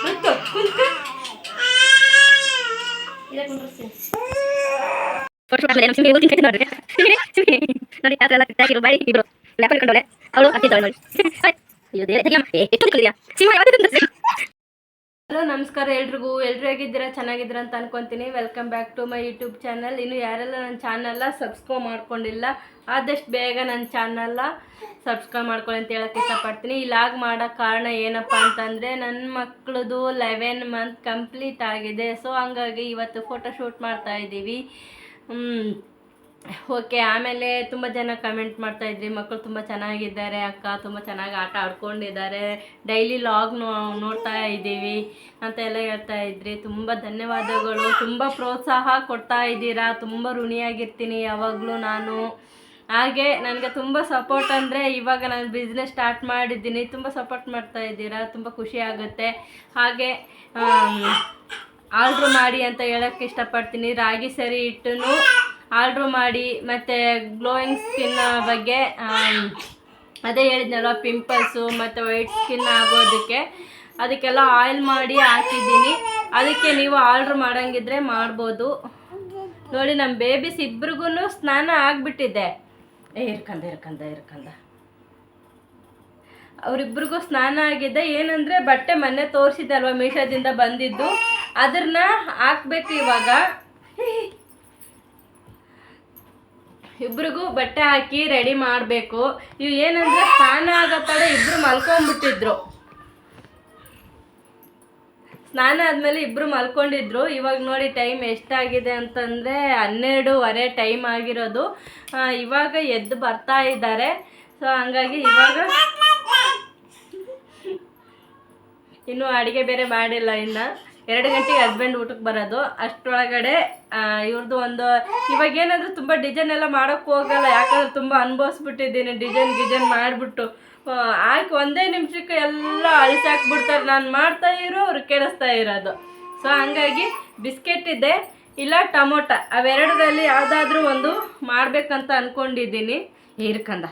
ಕುಂತು ಕುಂತು ಇಲ್ಲ ಕುಂಡ್ರಿಸ್ತೀನಿ. ನೋಡಿ ಆ ಥರ ಎಲ್ಲ ತಿಂತಾಕಿರು ಬಾಯಿ ಇಬ್ರು ಲ್ಯಾಪಲ್ಲಿ ಕಂಡೋಳೆ ಅವಳು ಹತ್ತಿದ್ದಾಳೆ ನೋಡಿ. ಅಯ್ಯೋ ದೇವರೇ ಸಿಂಹ ಯಾವ್ದು. ಹಲೋ ನಮಸ್ಕಾರ ಎಲ್ರಿಗೂ. ಎಲ್ಲರೂ ಹೇಗಿದ್ದೀರಾ? ಚೆನ್ನಾಗಿದ್ದೀರಾ ಅಂತ ಅನ್ಕೊತೀನಿ. Welcome back to my YouTube channel. ಇನ್ನು ಯಾರೆಲ್ಲ ನನ್ನ ಚಾನಲ್ನ ಸಬ್ಸ್ಕ್ರೈಬ್ ಮಾಡ್ಕೊಂಡಿಲ್ಲ ಆದಷ್ಟು ಬೇಗ ನನ್ನ ಚಾನಲ್ನ ಸಬ್ಸ್ಕ್ರೈಬ್ ಮಾಡ್ಕೊಳ್ಳಿ ಅಂತ ಹೇಳೋಕ್ಕೆ ಇಷ್ಟಪಡ್ತೀನಿ. ಈ ಲಾಗ್ ಮಾಡೋಕ್ಕೆ ಕಾರಣ ಏನಪ್ಪ ಅಂತಂದರೆ ನನ್ನ ಮಕ್ಕಳದು 11 ಮಂತ್ ಕಂಪ್ಲೀಟ್ ಆಗಿದೆ. ಸೊ ಹಂಗಾಗಿ ಇವತ್ತು ಫೋಟೋಶೂಟ್ ಮಾಡ್ತಾಯಿದ್ದೀವಿ. ಓಕೆ. ಆಮೇಲೆ ತುಂಬ ಜನ ಕಮೆಂಟ್ ಮಾಡ್ತಾಯಿದ್ರಿ, ಮಕ್ಕಳು ತುಂಬ ಚೆನ್ನಾಗಿದ್ದಾರೆ ಅಕ್ಕ, ತುಂಬ ಚೆನ್ನಾಗಿ ಆಟ ಆಡ್ಕೊಂಡಿದ್ದಾರೆ, ಡೈಲಿ ಲಾಗ್ ನೋಡ್ತಾ ಇದ್ದೀವಿ ಅಂತ ಎಲ್ಲ ಹೇಳ್ತಾ ಇದ್ರಿ. ತುಂಬ ಧನ್ಯವಾದಗಳು. ತುಂಬ ಪ್ರೋತ್ಸಾಹ ಕೊಡ್ತಾ ಇದ್ದೀರಾ. ತುಂಬ ಋಣಿಯಾಗಿರ್ತೀನಿ ಯಾವಾಗಲೂ ನಾನು. ಹಾಗೆ ನನಗೆ ತುಂಬ ಸಪೋರ್ಟ್ ಅಂದರೆ ಇವಾಗ ನಾನು ಬಿಸ್ನೆಸ್ ಸ್ಟಾರ್ಟ್ ಮಾಡಿದ್ದೀನಿ, ತುಂಬ ಸಪೋರ್ಟ್ ಮಾಡ್ತಾ ಇದ್ದೀರಾ, ತುಂಬ ಖುಷಿ ಆಗುತ್ತೆ. ಹಾಗೆ ಆರ್ಡ್ರ್ ಮಾಡಿ ಅಂತ ಹೇಳೋಕ್ಕೆ ಇಷ್ಟಪಡ್ತೀನಿ. ರಾಗಿ ಸರಿ ಹಿಟ್ಟನ್ನು ಆರ್ಡ್ರ್ ಮಾಡಿ. ಮತ್ತು ಗ್ಲೋಯಿಂಗ್ ಸ್ಕಿನ್ ಬಗ್ಗೆ ಅದೇ ಹೇಳಿದ್ನಲ್ವ, ಪಿಂಪಲ್ಸು ಮತ್ತು ವೈಟ್ ಸ್ಕಿನ್ ಆಗೋದಕ್ಕೆ ಅದಕ್ಕೆಲ್ಲ ಆಯಿಲ್ ಮಾಡಿ ಹಾಕಿದ್ದೀನಿ. ಅದಕ್ಕೆ ನೀವು ಆರ್ಡ್ರ್ ಮಾಡೋಂಗಿದ್ರೆ ಮಾಡ್ಬೋದು. ನೋಡಿ ನಮ್ಮ ಬೇಬೀಸ್ ಇಬ್ರಿಗೂ ಸ್ನಾನ ಆಗಿಬಿಟ್ಟಿದೆ. ಇರ್ಕಂದ ಅವರಿಬ್ರಿಗೂ ಸ್ನಾನ ಆಗಿದೆ. ಏನಂದರೆ ಬಟ್ಟೆ ಮೊನ್ನೆ ತೋರಿಸಿದೆ ಅಲ್ವ ಮೀಶೋದಿಂದ ಬಂದಿದ್ದು, ಅದನ್ನ ಹಾಕ್ಬೇಕು ಇವಾಗ. ಇಬ್ರಿಗೂ ಬಟ್ಟೆ ಹಾಕಿ ರೆಡಿ ಮಾಡಬೇಕು. ಇವು ಏನಂದರೆ ಸ್ನಾನ ಆಗತ್ತಡೆ ಇಬ್ಬರು ಮಲ್ಕೊಂಡ್ಬಿಟ್ಟಿದ್ರು. ಸ್ನಾನ ಆದಮೇಲೆ ಇಬ್ಬರು ಮಲ್ಕೊಂಡಿದ್ರು. ಇವಾಗ ನೋಡಿ ಟೈಮ್ ಎಷ್ಟಾಗಿದೆ ಅಂತಂದರೆ 12:15 ಟೈಮ್ ಆಗಿರೋದು. ಇವಾಗ ಎದ್ದು ಬರ್ತಾ ಇದ್ದಾರೆ. ಸೊ ಹಂಗಾಗಿ ಇವಾಗ ಇನ್ನೂ ಅಡುಗೆ ಬೇರೆ ಮಾಡಿಲ್ಲ. ಇನ್ನು 2 ಗಂಟೆಗೆ ಹಸ್ಬೆಂಡ್ ಊಟಕ್ಕೆ ಬರೋದು. ಅಷ್ಟರೊಳಗಡೆ ಇವ್ರದ್ದು ಇವಾಗ ಏನಾದರೂ ತುಂಬ ಡಿಸೈನ್ ಎಲ್ಲ ಮಾಡೋಕ್ಕೆ ಹೋಗಲ್ಲ, ಯಾಕಂದ್ರೆ ತುಂಬ ಅನುಭವಿಸ್ಬಿಟ್ಟಿದ್ದೀನಿ. ಡಿಸೈನ್ ಮಾಡಿಬಿಟ್ಟು ಹಾಕಿ ಒಂದೇ ನಿಮಿಷಕ್ಕೆ ಎಲ್ಲ ಅಳಿಸಾಕ್ಬಿಡ್ತಾರೆ. ನಾನು ಮಾಡ್ತಾ ಅವ್ರು ಕೆಡಿಸ್ತಾ ಇರೋದು. ಸೊ ಹಂಗಾಗಿ ಬಿಸ್ಕೆಟ್ ಇದೆ, ಇಲ್ಲ ಟೊಮೊಟೊ, ಅವೆರಡರಲ್ಲಿ ಯಾವುದಾದ್ರೂ ಒಂದು ಮಾಡಬೇಕಂತ ಅಂದ್ಕೊಂಡಿದ್ದೀನಿ. ಇರ್ಕಂದ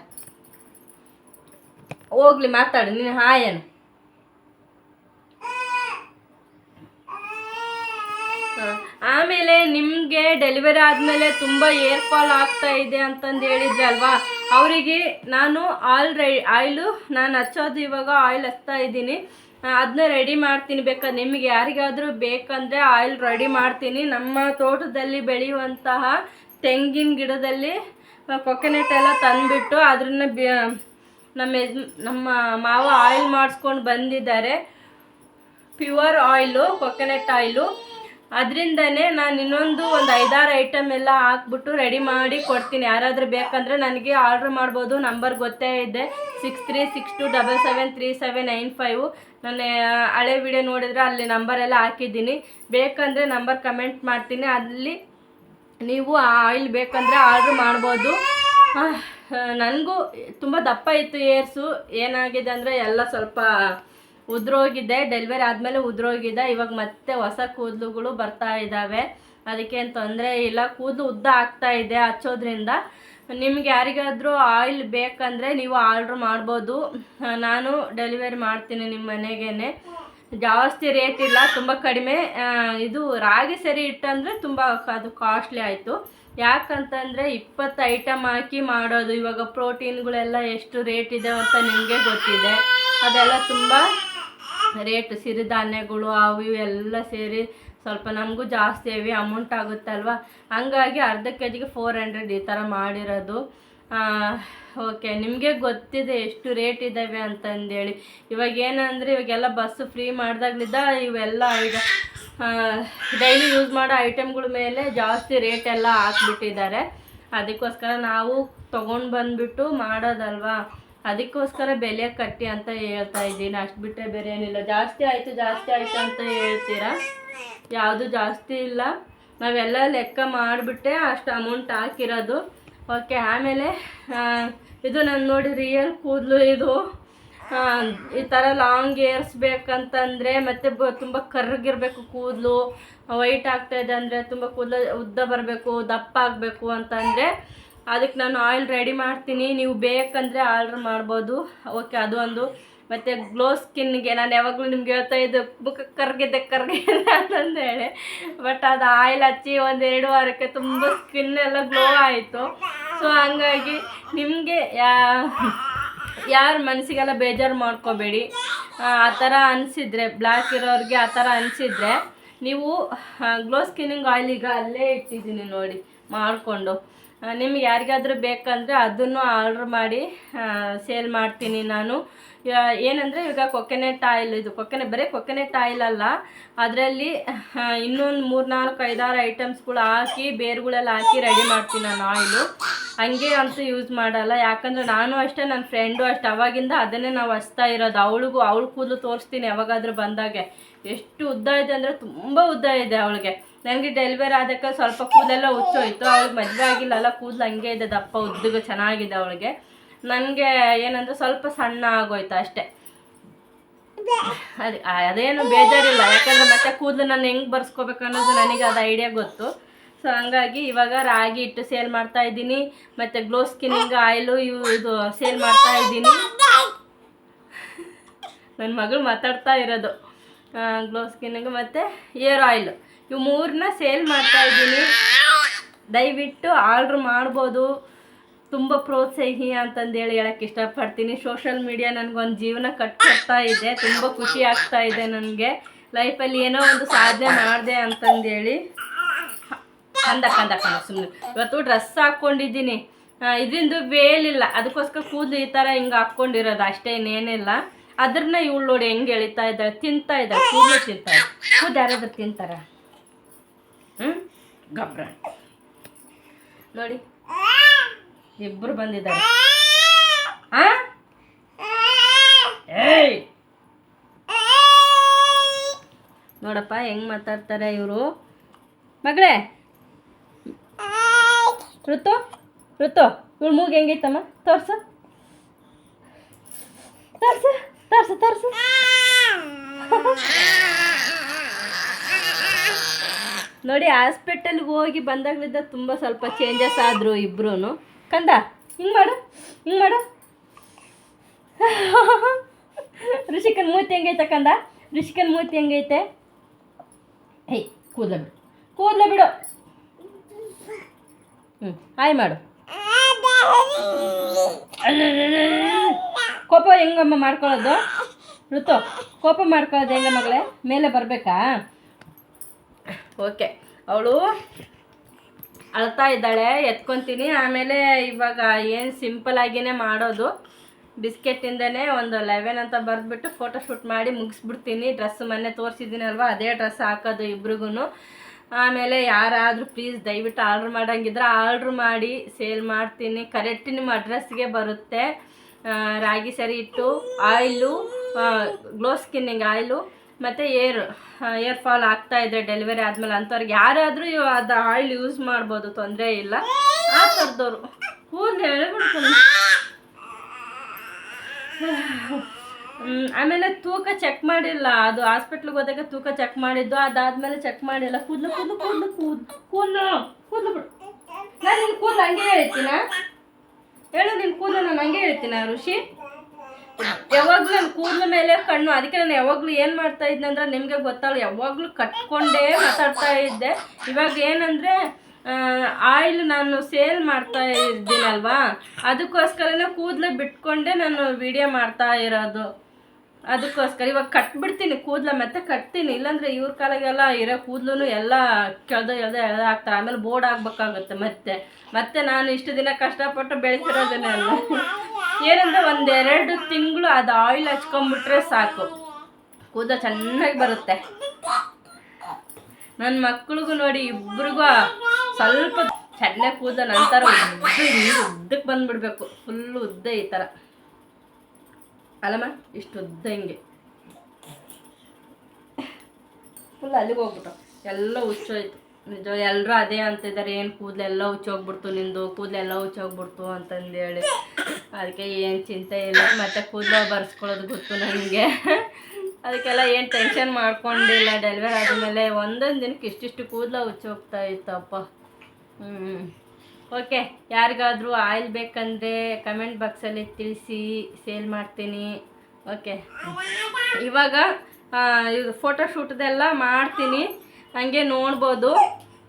ಹೋಗ್ಲಿ ಮಾತಾಡು ನೀನು. ಹಾಯೇನು ಆಮೇಲೆ ನಿಮಗೆ ಡೆಲಿವರಿ ಆದಮೇಲೆ ತುಂಬ ಏರ್ ಫಾಲ್ ಆಗ್ತಾ ಇದೆ ಅಂತಂದು ಹೇಳಿದ್ರಿ ಅಲ್ವಾ, ಅವರಿಗೆ ನಾನು ಆಯಿಲು ನಾನು ಹಚ್ಚೋದು ಇವಾಗ ಆಯಿಲ್ ಹಚ್ತಾ ಇದ್ದೀನಿ. ಅದನ್ನ ರೆಡಿ ಮಾಡ್ತೀನಿ. ಬೇಕಾದ್ರೆ ನಿಮಗೆ ಯಾರಿಗಾದರೂ ಬೇಕಂದರೆ ಆಯಿಲ್ ರೆಡಿ ಮಾಡ್ತೀನಿ. ನಮ್ಮ ತೋಟದಲ್ಲಿ ಬೆಳೆಯುವಂತಹ ತೆಂಗಿನ ಗಿಡದಲ್ಲಿ ಕೊಕೊನೆಟ್ ಎಲ್ಲ ತಂದುಬಿಟ್ಟು ಅದನ್ನ ನಮ್ಮ ಮಾವ ಆಯಿಲ್ ಮಾಡಿಸ್ಕೊಂಡು ಬಂದಿದ್ದಾರೆ. Pure oil, coconut oil. ಅದರಿಂದನೇ ನಾನು ಇನ್ನೊಂದು 5-6 ಐಟಮ್ ಎಲ್ಲ ಹಾಕ್ಬಿಟ್ಟು ರೆಡಿ ಮಾಡಿ ಕೊಡ್ತೀನಿ. ಯಾರಾದರೂ ಬೇಕಂದರೆ ನನಗೆ ಆರ್ಡ್ರ್ ಮಾಡ್ಬೋದು. ನಂಬರ್ ಗೊತ್ತೇ ಇದೆ, 6362773795. ನನ್ನ ಹಳೆ ವಿಡಿಯೋ ನೋಡಿದರೆ ಅಲ್ಲಿ ನಂಬರೆಲ್ಲ ಹಾಕಿದ್ದೀನಿ. ಬೇಕಂದರೆ ನಂಬರ್ ಕಮೆಂಟ್ ಮಾಡ್ತೀನಿ, ಅಲ್ಲಿ ನೀವು ಆ ಆಯಿಲ್ ಬೇಕಂದರೆ ಆರ್ಡ್ರ್ ಮಾಡ್ಬೋದು. ನನಗೂ ತುಂಬ ದಪ್ಪ ಇತ್ತು ಏರ್ಸು. ಏನಾಗಿದೆ ಅಂದರೆ ಎಲ್ಲ ಸ್ವಲ್ಪ ಉದ್ರೋಗಿದೆ. ಡೆಲಿವರಿ ಆದಮೇಲೆ ಉದ್ರೋಗಿದೆ. ಇವಾಗ ಮತ್ತೆ ಹೊಸ ಕೂದಲುಗಳು ಬರ್ತಾ ಇದ್ದಾವೆ. ಅದಕ್ಕೇನು ತೊಂದರೆ ಇಲ್ಲ, ಕೂದಲು ಉದ್ದ ಆಗ್ತಾ ಇದೆ ಹಚ್ಚೋದ್ರಿಂದ. ನಿಮ್ಗೆ ಯಾರಿಗಾದರೂ ಆಯಿಲ್ ಬೇಕಂದರೆ ನೀವು ಆರ್ಡ್ರ್ ಮಾಡ್ಬೋದು. ನಾನು ಡೆಲಿವರಿ ಮಾಡ್ತೀನಿ ನಿಮ್ಮ ಮನೆಗೇ. ಜಾಸ್ತಿ ರೇಟ್ ಇಲ್ಲ, ತುಂಬ ಕಡಿಮೆ. ಇದು ರಾಗಿ ಸರಿ ಹಿಟ್ಟಂದರೆ ತುಂಬ ಅದು ಕಾಸ್ಟ್ಲಿ ಆಯಿತು. ಯಾಕಂತಂದರೆ 20 ಐಟಮ್ ಹಾಕಿ ಮಾಡೋದು. ಇವಾಗ ಪ್ರೋಟೀನ್ಗಳೆಲ್ಲ ಎಷ್ಟು ರೇಟ್ ಇದೆ ಅಂತ ನಿಮಗೆ ಗೊತ್ತಿದೆ. ಅದೆಲ್ಲ ತುಂಬ ರೇಟ್. ಸಿರಿಧಾನ್ಯಗಳು ಅವು ಇವು ಎಲ್ಲ ಸೇರಿ ಸ್ವಲ್ಪ ನಮಗೂ ಜಾಸ್ತಿ ಹೆವಿ ಅಮೌಂಟ್ ಆಗುತ್ತಲ್ವ. ಹಂಗಾಗಿ ಅರ್ಧ ಕೆಜಿಗೆ 400 ಈ ಥರ ಮಾಡಿರೋದು. ಓಕೆ, ನಿಮಗೆ ಗೊತ್ತಿದೆ ಎಷ್ಟು ರೇಟ್ ಇದ್ದಾವೆ ಅಂತಂದೇಳಿ. ಇವಾಗ ಏನಂದರೆ ಇವಾಗೆಲ್ಲ ಬಸ್ಸು ಫ್ರೀ ಮಾಡಿದಾಗ್ಲಿದ್ದ ಇವೆಲ್ಲ ಈಗ ಡೈಲಿ ಯೂಸ್ ಮಾಡೋ ಐಟಮ್ಗಳ ಮೇಲೆ ಜಾಸ್ತಿ ರೇಟ್ ಎಲ್ಲ ಹಾಕ್ಬಿಟ್ಟಿದ್ದಾರೆ. ಅದಕ್ಕೋಸ್ಕರ ನಾವು ತೊಗೊಂಡು ಬಂದುಬಿಟ್ಟು ಮಾಡೋದಲ್ವಾ, ಅದಕ್ಕೋಸ್ಕರ ಬೆಲೆ ಕಟ್ಟಿ ಅಂತ ಹೇಳ್ತಾ ಇದ್ದೀನಿ. ಅಷ್ಟು ಬಿಟ್ಟರೆ ಬೇರೆ ಏನಿಲ್ಲ. ಜಾಸ್ತಿ ಆಯಿತು ಅಂತ ಹೇಳ್ತೀರಾ, ಯಾವುದು ಜಾಸ್ತಿ ಇಲ್ಲ. ನಾವೆಲ್ಲ ಲೆಕ್ಕ ಮಾಡಿಬಿಟ್ಟೆ ಅಷ್ಟು ಅಮೌಂಟ್ ಹಾಕಿರೋದು. ಓಕೆ. ಆಮೇಲೆ ಇದು ನಾನು ನೋಡಿ ರಿಯಲ್ ಕೂದಲು. ಇದು ಈ ಥರ ಲಾಂಗ್ ಏರ್ಸ್ ಬೇಕಂತಂದರೆ ಮತ್ತು ತುಂಬ ಕರ್ರಗಿರಬೇಕು ಕೂದಲು. ವೈಟ್ ಆಗ್ತಾಯಿದೆ ಅಂದರೆ ತುಂಬ ಕೂದಲು ಉದ್ದ ಬರಬೇಕು, ದಪ್ಪ ಆಗಬೇಕು ಅಂತಂದರೆ ಅದಕ್ಕೆ ನಾನು ಆಯಿಲ್ ರೆಡಿ ಮಾಡ್ತೀನಿ. ನೀವು ಬೇಕಂದರೆ ಆರ್ಡ್ರ್ ಮಾಡ್ಬೋದು. ಓಕೆ, ಅದು ಒಂದು. ಮತ್ತು ಗ್ಲೋ ಸ್ಕಿನ್ಗೆ ನಾನು ಯಾವಾಗಲೂ ನಿಮ್ಗೆ ಹೇಳ್ತಾ ಇದ್ದು ಮುಖ ಕರ್ಗಿದೆ ಅಂತಂದು ಹೇಳಿ. ಬಟ್ ಅದು ಆಯಿಲ್ ಹಚ್ಚಿ 1-2 ವಾರಕ್ಕೆ ತುಂಬ ಸ್ಕಿನ್ ಎಲ್ಲ ಗ್ಲೋ ಆಯಿತು. ಸೊ ಹಂಗಾಗಿ ನಿಮಗೆ ಯಾರು ಮನಸ್ಸಿಗೆಲ್ಲ ಬೇಜಾರು ಮಾಡ್ಕೋಬೇಡಿ. ಆ ಥರ ಅನಿಸಿದ್ರೆ ಬ್ಲ್ಯಾಕ್ ಇರೋರಿಗೆ ಆ ಥರ ಅನಿಸಿದ್ರೆ ನೀವು ಗ್ಲೋ ಸ್ಕಿನ್ನಿಂಗ್ ಆಯಿಲ್ ಈಗ ಅಲ್ಲೇ ಇಟ್ಟಿದ್ದೀನಿ ನೋಡಿ ಮಾಡಿಕೊಂಡು. ನಿಮ್ಗೆ ಯಾರಿಗಾದ್ರೂ ಬೇಕಂದರೆ ಅದನ್ನು ಆರ್ಡ್ರ್ ಮಾಡಿ ಸೇಲ್ ಮಾಡ್ತೀನಿ ನಾನು. ಏನಂದರೆ ಈಗ ಕೊಕೊನೆಟ್ ಆಯಿಲ್, ಇದು ಬರೀ ಕೊಕೊನೆಟ್ ಆಯಿಲ್ ಅಲ್ಲ, ಅದರಲ್ಲಿ ಇನ್ನೊಂದು 3-4-5-6 ಐಟಮ್ಸ್ಗಳು ಹಾಕಿ ಬೇರುಗಳೆಲ್ಲ ಹಾಕಿ ರೆಡಿ ಮಾಡ್ತೀನಿ ನಾನು ಆಯಿಲು. ಹಂಗೆ ಅಂತೂ ಯೂಸ್ ಮಾಡಲ್ಲ, ಯಾಕಂದರೆ ನಾನು ಅಷ್ಟೇ, ನನ್ನ ಫ್ರೆಂಡು ಅಷ್ಟೇ, ಅವಾಗಿಂದ ಅದನ್ನೇ ನಾವು ಹಚ್ತಾ ಇರೋದು. ಅವಳ ಕೂದಲು ತೋರಿಸ್ತೀನಿ ಯಾವಾಗಾದರೂ ಬಂದಾಗೆ. ಎಷ್ಟು ಉದ್ದ ಇದೆ ಅಂದರೆ ತುಂಬ ಉದ್ದ ಇದೆ ಅವಳಿಗೆ. ನನಗೆ ಡೆಲಿವರಿ ಆದಕ್ಕೆ ಸ್ವಲ್ಪ ಕೂದಲೆಲ್ಲ ಹುಚ್ಚೋಯ್ತು. ಅವಳಿಗೆ ಮದುವೆ ಆಗಿಲ್ಲಲ್ಲ, ಕೂದಲು ಹಂಗೆ ಇದೆ, ದಪ್ಪ ಉದ್ದಿಗೆ ಚೆನ್ನಾಗಿದೆ ಅವಳಿಗೆ. ನನಗೆ ಏನಂದರೆ ಸ್ವಲ್ಪ ಸಣ್ಣ ಆಗೋಯ್ತು ಅಷ್ಟೇ. ಅದೇನು ಬೇಜಾರಿಲ್ಲ, ಯಾಕಂದರೆ ಮತ್ತೆ ಕೂದಲು ನಾನು ಹೆಂಗೆ ಬರ್ಸ್ಕೋಬೇಕು ಅನ್ನೋದು ನನಗೆ ಅದು ಐಡಿಯಾ ಗೊತ್ತು. ಸೊ ಹಂಗಾಗಿ ಇವಾಗ ರಾಗಿ ಹಿಟ್ಟು ಸೇಲ್ ಮಾಡ್ತಾ ಇದ್ದೀನಿ, ಮತ್ತು ಗ್ಲೋ ಸ್ಕಿನ್ನಿಂಗ್ ಆಯಿಲು ಇದು ಸೇಲ್ ಮಾಡ್ತಾ ಇದ್ದೀನಿ. ನನ್ನ ಮಗಳು ಮಾತಾಡ್ತಾ ಇರೋದು. ಗ್ಲೋ ಸ್ಕಿನ್ನಿಂಗ್ ಮತ್ತು ಏರ್ ಆಯಿಲ್ ಇವು 3ನ್ನ ಸೇಲ್ ಮಾಡ್ತಾ ಇದ್ದೀನಿ. ದಯವಿಟ್ಟು ಆರ್ಡ್ರ್ ಮಾಡ್ಬೋದು. ತುಂಬ ಪ್ರೋತ್ಸಾಹಿ ಅಂತಂದೇಳಿ ಹೇಳೋಕ್ಕೆ ಇಷ್ಟಪಡ್ತೀನಿ. ಸೋಷಲ್ ಮೀಡಿಯಾ ನನಗೊಂದು ಜೀವನ ಕಟ್ಕೊಡ್ತಾ ಇದೆ, ತುಂಬ ಖುಷಿ ಆಗ್ತಾ ಇದೆ ನನಗೆ. ಲೈಫಲ್ಲಿ ಏನೋ ಒಂದು ಸಾಧನೆ ಮಾಡಿದೆ ಅಂತಂದೇಳಿ ಅಂದಕ್ಕ ಸುಮ್ಮನೆ. ಇವತ್ತು ಡ್ರೆಸ್ ಹಾಕ್ಕೊಂಡಿದ್ದೀನಿ, ಇದರಿಂದ ವೇಲಿಲ್ಲ, ಅದಕ್ಕೋಸ್ಕರ ಕೂದಲು ಈ ಥರ ಹಿಂಗೆ ಹಾಕ್ಕೊಂಡಿರೋದು ಅಷ್ಟೇ, ಇನ್ನೇನಿಲ್ಲ. ಅದ್ರನ್ನ ಇವಳು ನೋಡಿ ಹೆಂಗೆ ಎಳಿತಾ ಇದ್ದಾಳೆ, ತಿಂತಾ ಇದ್ದಾಳೆ, ಕೂದಲು ತಿಂತಾಳೆ. ಕೂದಲು ಯಾರಾದ್ರೂ ತಿಂತಾರೆ? ಗಬ್ರ ನೋಡಿ, ಇಬ್ಬರು ಬಂದಿದ್ದಾರೆ. ಏಯ್ ನೋಡಪ್ಪ ಹೆಂಗೆ ಮಾತಾಡ್ತಾರೆ ಇವರು. ಮಗಳೇ ಋತು ಇವಳು ಮೂಗು ಹೆಂಗೈತಮ್ಮ? ತೋರ್ಸು ನೋಡಿ, ಹಾಸ್ಪಿಟಲ್ಗೆ ಹೋಗಿ ಬಂದಾಗಲಿದ್ದ ತುಂಬ ಸ್ವಲ್ಪ ಚೇಂಜಸ್ ಆದರು ಇಬ್ರು. ಕಂದ ಹಿಂಗೆ ಮಾಡು ಋಷಿಕನ್ ಮೂತಿ ಹೆಂಗೈತೆ ಕಂದ? ಋಷಿಕನ್ ಮೂತಿ ಹೆಂಗೈತೆ? ಹೇಯ್ ಕೂದಲ ಬಿಡು. ಹಾಯ್ ಮಾಡು. ಕೋಪ ಹೆಂಗಮ್ಮ ಮಾಡ್ಕೊಳ್ಳೋದು? ಋತು, ಕೋಪ ಮಾಡ್ಕೊಳ್ಳೋದು ಹೆಂಗ ಮಗಳೇ? ಮೇಲೆ ಬರಬೇಕಾ? ಓಕೆ, ಅವಳು ಅಳ್ತಾ ಇದ್ದಾಳೆ, ಎತ್ಕೊತೀನಿ. ಆಮೇಲೆ ಇವಾಗ ಏನು ಸಿಂಪಲ್ ಆಗಿನೇ ಮಾಡೋದು, ಬಿಸ್ಕೆಟಿಂದನೇ ಒಂದು 11 ಅಂತ ಬರೆದ್ಬಿಟ್ಟು ಫೋಟೋಶೂಟ್ ಮಾಡಿ ಮುಗಿಸ್ಬಿಡ್ತೀನಿ. ಡ್ರೆಸ್ ಮೊನ್ನೆ ತೋರಿಸಿದ್ದೀನಲ್ವ, ಅದೇ ಡ್ರೆಸ್ ಹಾಕೋದು ಇಬ್ರಿಗೂ. ಆಮೇಲೆ ಯಾರಾದರೂ ಪ್ಲೀಸ್ ದಯವಿಟ್ಟು ಆರ್ಡ್ರ್ ಮಾಡೋಂಗಿದ್ರೆ ಆರ್ಡ್ರ್ ಮಾಡಿ ಸೇಲ್ ಮಾಡ್ತೀನಿ. ಕರೆಕ್ಟ್ ನಿಮ್ಮ ಅಡ್ರೆಸ್ಗೆ ಬರುತ್ತೆ. ರಾಗಿ ಸರಿ ಹಿಟ್ಟು, ಆಯಿಲು, ಗ್ಲೋ ಸ್ಕಿನ್ನಿಂಗ್ ಆಯಿಲು ಮತ್ತು ಏರ್ ಫಾಲ್ ಆಗ್ತಾಯಿದೆ ಡೆಲಿವರಿ ಆದಮೇಲೆ ಅಂಥವ್ರಿಗೆ ಯಾರಾದರೂ ಅದು ಆಯಿಲ್ ಯೂಸ್ ಮಾಡ್ಬೋದು, ತೊಂದರೆ ಇಲ್ಲ. ಆ ಥರದವ್ರು ಕೂದಲು ಹೇಳ್ಬಿಡ್ತೀನಿ. ಆಮೇಲೆ ತೂಕ ಚೆಕ್ ಮಾಡಿಲ್ಲ, ಅದು ಹಾಸ್ಪಿಟ್ಲಿಗೆ ಹೋದಾಗ ತೂಕ ಚೆಕ್ ಮಾಡಿದ್ದು, ಅದಾದಮೇಲೆ ಚೆಕ್ ಮಾಡಿಲ್ಲ. ಕೂದಲು ಬಿಡು. ನಾನು ನಿನ್ನ ಕೂದಲು ಹಂಗೆ ಹೇಳ್ತೀನ? ಹೇಳು, ನಿನ್ನ ಕೂದಲು ನಾನು ಹಂಗೆ ಹೇಳ್ತೀನ ಋಷಿ? ಯಾವಾಗಲೂ ನನ್ನ ಕೂದಲ ಮೇಲೆ ಕಣ್ಣು. ಅದಕ್ಕೆ ನಾನು ಯಾವಾಗಲೂ ಏನು ಮಾಡ್ತಾ ಇದ್ದೆ ಅಂದ್ರೆ ನಿಮಗೆ ಗೊತ್ತಾಗಲ್ಲ, ಯಾವಾಗಲೂ ಕಟ್ಕೊಂಡೇ ಮಾತಾಡ್ತಾ ಇದ್ದೆ. ಇವಾಗ ಏನಂದರೆ ಆಯಿಲ್ ನಾನು ಸೇಲ್ ಮಾಡ್ತಾ ಇದ್ದೀನಲ್ವಾ, ಅದಕ್ಕೋಸ್ಕರನೇ ಕೂದಲು ಬಿಟ್ಕೊಂಡೆ ನಾನು ವಿಡಿಯೋ ಮಾಡ್ತಾ ಇರೋದು. ಅದಕ್ಕೋಸ್ಕರ ಇವಾಗ ಕಟ್ಬಿಡ್ತೀನಿ ಕೂದಲ, ಮತ್ತೆ ಕಟ್ತೀನಿ. ಇಲ್ಲಾಂದರೆ ಇವ್ರ ಕಾಲಾಗೆಲ್ಲ ಇರೋ ಕೂದಲು ಎಲ್ಲ ಎಳೆದಾಗ್ತಾರೆ. ಆಮೇಲೆ ಬೋರ್ಡ್ ಆಗಬೇಕಾಗುತ್ತೆ. ಮತ್ತೆ ನಾನು ಇಷ್ಟು ದಿನ ಕಷ್ಟಪಟ್ಟು ಬೆಳೆಸಿರೋದನ್ನೆಲ್ಲ ಏನಂದರೆ 1-2 ತಿಂಗಳು ಅದು ಆಯಿಲ್ ಹಚ್ಕೊಂಡ್ಬಿಟ್ರೆ ಸಾಕು, ಕೂದಲು ಚೆನ್ನಾಗಿ ಬರುತ್ತೆ. ನನ್ನ ಮಕ್ಳಿಗೂ ನೋಡಿ, ಇಬ್ರಿಗೂ ಸ್ವಲ್ಪ ಚೆನ್ನಾಗಿ ಕೂದಲು ನಂತರ ಉದ್ದಕ್ಕೆ ಬಂದುಬಿಡ್ಬೇಕು, ಫುಲ್ಲು ಉದ್ದ ಈ ಥರ ಅಲ್ಲಮ್ಮ, ಇಷ್ಟು ಉದ್ದ ಹಿಂಗೆ ಫುಲ್ ಅಲ್ಲಿಗೆ ಹೋಗ್ಬಿಟ್ಟು ಎಲ್ಲ ಹುಚ್ಚೋಯ್ತು. ನಿಜ, ಎಲ್ಲರೂ ಅದೇ ಅಂತಿದ್ದಾರೆ, ಏನು ಕೂದಲೆಲ್ಲ ಹುಚ್ಚೋಗ್ಬಿಡ್ತು, ನಿಂದು ಕೂದಲೆಲ್ಲ ಹುಚ್ಚೋಗ್ಬಿಡ್ತು ಅಂತಂದೇಳಿ. ಅದಕ್ಕೆ ಏನು ಚಿಂತೆ ಇಲ್ಲ, ಮತ್ತು ಕೂದಲು ಬರ್ಸ್ಕೊಳ್ಳೋದು ಗೊತ್ತು ನನಗೆ. ಅದಕ್ಕೆಲ್ಲ ಏನು ಟೆನ್ಷನ್ ಮಾಡ್ಕೊಂಡಿಲ್ಲ. ಡೆಲಿವರಿ ಆದಮೇಲೆ ಒಂದೊಂದು ದಿನಕ್ಕೆ ಇಷ್ಟಿಷ್ಟು ಕೂದಲು ಹುಚ್ಚೋಗ್ತಾ ಇತ್ತಪ್ಪ. ಓಕೆ, ಯಾರಿಗಾದರೂ ಆಯಿಲ್ ಬೇಕಂದರೆ ಕಮೆಂಟ್ ಬಾಕ್ಸಲ್ಲಿ ತಿಳಿಸಿ, ಸೇಲ್ ಮಾಡ್ತೀನಿ. ಓಕೆ, ಇವಾಗ ಇದು ಫೋಟೋಶೂಟ್ದೆಲ್ಲ ಮಾಡ್ತೀನಿ, ಹಂಗೆ ನೋಡ್ಬೋದು.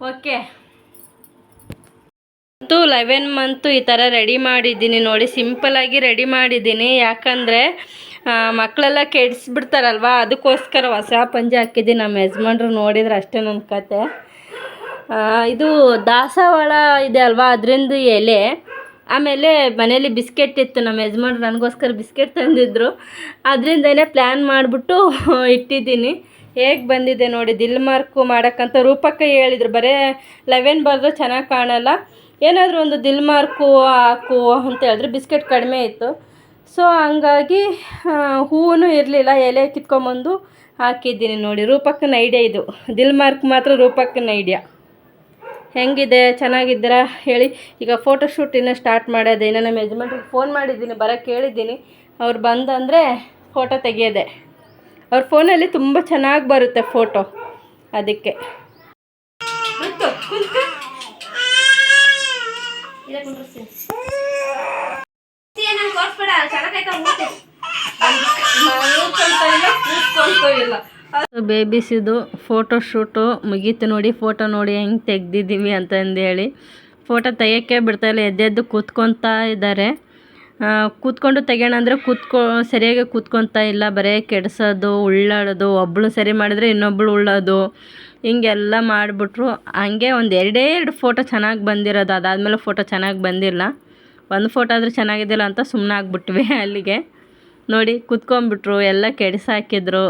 ಓಕೆ, 11 ಮಂತು ಈ ಥರ ರೆಡಿ ಮಾಡಿದ್ದೀನಿ ನೋಡಿ, ಸಿಂಪಲ್ಲಾಗಿ ರೆಡಿ ಮಾಡಿದ್ದೀನಿ. ಯಾಕಂದರೆ ಮಕ್ಕಳೆಲ್ಲ ಕೆಡಿಸ್ಬಿಡ್ತಾರಲ್ವ, ಅದಕ್ಕೋಸ್ಕರ ಹೊಸ ಪಂಜೆ ಹಾಕಿದ್ದೀನಿ. ನಮ್ಮ ಯಜಮಾನ್ರು ನೋಡಿದ್ರೆ ಅಷ್ಟೇ ನನ್ನ ಕತೆ. ಇದು ದಾಸವಾಳ ಇದೆ ಅಲ್ವಾ, ಅದರಿಂದ ಎಲೆ. ಆಮೇಲೆ ಮನೇಲಿ ಬಿಸ್ಕೆಟ್ ಇತ್ತು, ನಮ್ಮ ಯಜಮಾನ್ರು ನನಗೋಸ್ಕರ ಬಿಸ್ಕೆಟ್ ತಂದಿದ್ರು, ಅದರಿಂದನೇ ಪ್ಲ್ಯಾನ್ ಮಾಡಿಬಿಟ್ಟು ಇಟ್ಟಿದ್ದೀನಿ. ಹೇಗೆ ಬಂದಿದೆ ನೋಡಿ, ದಿಲ್ ಮಾರ್ಕು ಮಾಡೋಕ್ಕಂತ ರೂಪಕ್ಕ ಹೇಳಿದ್ರು. ಬರೀ 11 ಬರೆದು ಚೆನ್ನಾಗಿ ಕಾಣಲ್ಲ, ಏನಾದರೂ ಒಂದು ದಿಲ್ ಮಾರ್ಕು ಹಾಕು ಅಂತ ಹೇಳಿದ್ರೆ. ಬಿಸ್ಕೆಟ್ ಕಡಿಮೆ ಇತ್ತು, ಸೊ ಹಂಗಾಗಿ ಹೂವು ಇರಲಿಲ್ಲ, ಎಲೆ ಕಿತ್ಕೊಂಬಂದು ಹಾಕಿದ್ದೀನಿ ನೋಡಿ. ರೂಪಕ್ಕನ ಐಡಿಯಾ ಇದು, ದಿಲ್ ಮಾರ್ಕ್ ಮಾತ್ರ ರೂಪಕ್ಕನ ಐಡಿಯಾ. ಹೆಂಗಿದೆ, ಚೆನ್ನಾಗಿದ್ದೀರಾ ಹೇಳಿ. ಈಗ ಫೋಟೋಶೂಟ್ ಇನ್ನೂ ಸ್ಟಾರ್ಟ್ ಮಾಡೋದೆ. ಇನ್ನು ನಮ್ಮ ಯಜಮಾನ್ರಿಗೆ ಫೋನ್ ಮಾಡಿದ್ದೀನಿ, ಬರೋಕ್ಕೆ ಹೇಳಿದ್ದೀನಿ. ಅವ್ರು ಬಂದಂದರೆ ಫೋಟೋ ತೆಗೆಯೋದೆ. ಅವ್ರ ಫೋನಲ್ಲಿ ತುಂಬ ಚೆನ್ನಾಗಿ ಬರುತ್ತೆ ಫೋಟೋ, ಅದಕ್ಕೆ. ಬೇಬಿಸಿದು ಫೋಟೋಶೂಟು ಮುಗೀತು ನೋಡಿ. ಫೋಟೋ ನೋಡಿ ಹೆಂಗೆ ತೆಗ್ದಿದ್ದೀವಿ ಅಂತಂದೇಳಿ. ಫೋಟೋ ತೆಗಿಯೋಕ್ಕೆ ಬಿಡ್ತಾಯಿಲ್ಲ, ಎದ್ದೆದ್ದು ಕೂತ್ಕೊತಾ ಇದ್ದಾರೆ. ಕೂತ್ಕೊಂಡು ತೆಗೋಣ ಅಂದರೆ ಸರಿಯಾಗಿ ಕೂತ್ಕೊತಾ ಇಲ್ಲ, ಬರೀ ಕೆಡ್ಸೋದು, ಉಳ್ಳಾಡೋದು. ಒಬ್ಬಳು ಸರಿ ಮಾಡಿದ್ರೆ ಇನ್ನೊಬ್ಬಳು ಉಳ್ಳೋದು, ಹಿಂಗೆಲ್ಲ ಮಾಡಿಬಿಟ್ರು. ಹಂಗೆ ಒಂದು 2 ಫೋಟೋ ಚೆನ್ನಾಗಿ ಬಂದಿರೋದು, ಅದಾದಮೇಲೆ ಫೋಟೋ ಚೆನ್ನಾಗಿ ಬಂದಿಲ್ಲ. ಒಂದು ಫೋಟೋ ಆದರೂ ಚೆನ್ನಾಗಿದ್ದಿಲ್ಲ ಅಂತ ಸುಮ್ಮನೆ ಆಗ್ಬಿಟ್ವಿ. ಅಲ್ಲಿಗೆ ನೋಡಿ ಕೂತ್ಕೊಂಡ್ಬಿಟ್ರು, ಎಲ್ಲ ಕೆಡಿಸಾಕಿದ್ರು.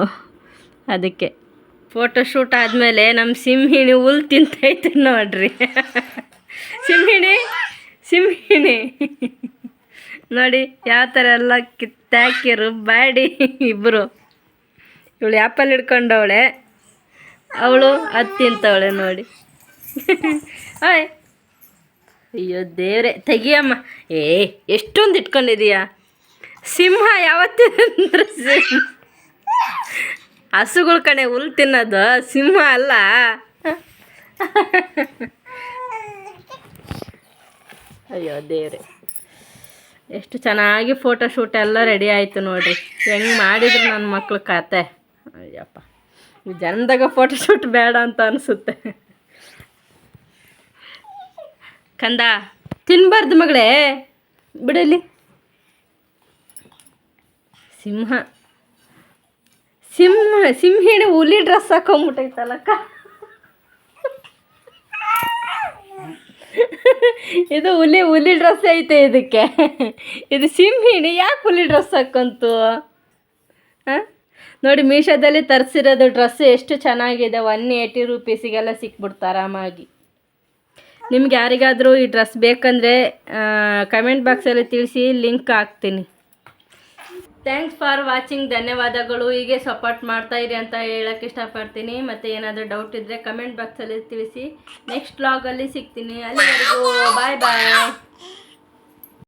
ಅದಕ್ಕೆ ಫೋಟೋಶೂಟ್ ಆದಮೇಲೆ ನಮ್ಮ ಸಿಂಹಿಣಿ ಹುಲ್ ತಿಂತೈತೆ ನೋಡ್ರಿ. ಸಿಂಹಿಣಿ ನೋಡಿ ಯಾವ ಥರ ಎಲ್ಲ ಕಿತ್ತಾಕಿರು ಬಾಡಿ. ಇಬ್ಬರು, ಇವಳು ಆ್ಯಪಲ್ ಹಿಡ್ಕೊಂಡವಳೆ, ಅವಳು ಅದು ತಿಂತವಳೆ ನೋಡಿ. ಆಯ್, ಅಯ್ಯೋ ದೇವ್ರೆ, ತೆಗಿಯಮ್ಮ. ಎಷ್ಟೊಂದು ಇಟ್ಕೊಂಡಿದೀಯಾ? ಸಿಂಹ ಯಾವತ್ತಿಂದ್ರೆ ಹಸುಗಳ ಕಣೆ ಹುಲ್ ತಿನ್ನೋದು, ಸಿಂಹ ಅಲ್ಲ. ಅಯ್ಯೋ ದೇವ್ರೆ, ಎಷ್ಟು ಚೆನ್ನಾಗಿ ಫೋಟೋಶೂಟ್ ಎಲ್ಲ ರೆಡಿ ಆಯಿತು ನೋಡಿರಿ. ಹೆಂಗೆ ಮಾಡಿದ್ರು ನನ್ನ ಮಕ್ಳು ಕತೆ. ಅಯ್ಯಪ್ಪ, ಈ ಜನದಾಗ ಫೋಟೋಶೂಟ್ ಬೇಡ ಅಂತ ಅನಿಸುತ್ತೆ. ಕಂದ ತಿನ್ನಬಾರ್ದು ಮಗಳೇ, ಬಿಡಲಿ. ಸಿಂಹಿಣಿ ಹುಲಿ ಡ್ರೆಸ್ ಹಾಕೊಂಬಿಟ್ಟೈತಲ್ಲಕ್ಕ. ಇದು ಹುಲಿ ಡ್ರೆಸ್ ಐತೆ ಇದಕ್ಕೆ. ಇದು ಸಿಂಹಿಣಿ ಯಾಕೆ ಹುಲಿ ಡ್ರೆಸ್ ಹಾಕೊಂತು? ಹಾಂ ನೋಡಿ, ಮೀಶೋದಲ್ಲಿ ತರಿಸಿರೋದು ಡ್ರೆಸ್ಸು ಎಷ್ಟು ಚೆನ್ನಾಗಿದೆ. 180 ರೂಪೀಸಿಗೆಲ್ಲ ಸಿಕ್ಬಿಡ್ತು ಆರಾಮಾಗಿ. ನಿಮ್ಗೆ ಯಾರಿಗಾದರೂ ಈ ಡ್ರೆಸ್ ಬೇಕಂದರೆ ಕಮೆಂಟ್ ಬಾಕ್ಸಲ್ಲಿ ತಿಳಿಸಿ, ಲಿಂಕ್ ಹಾಕ್ತೀನಿ. ಥ್ಯಾಂಕ್ಸ್ ಫಾರ್ ವಾಚಿಂಗ್, ಧನ್ಯವಾದಗಳು. ಹೀಗೆ ಸಪೋರ್ಟ್ ಮಾಡ್ತಾಯಿರಿ ಅಂತ ಹೇಳೋಕ್ಕೆ ಇಷ್ಟಪಡ್ತೀನಿ. ಮತ್ತು ಏನಾದರೂ ಡೌಟ್ ಇದ್ದರೆ ಕಮೆಂಟ್ ಬಾಕ್ಸಲ್ಲಿ ತಿಳಿಸಿ. ನೆಕ್ಸ್ಟ್ ವ್ಲಾಗಲ್ಲಿ ಸಿಗ್ತೀನಿ. ಅಲ್ಲಿವರೆಗೂ ಬಾಯ್ ಬಾಯ್.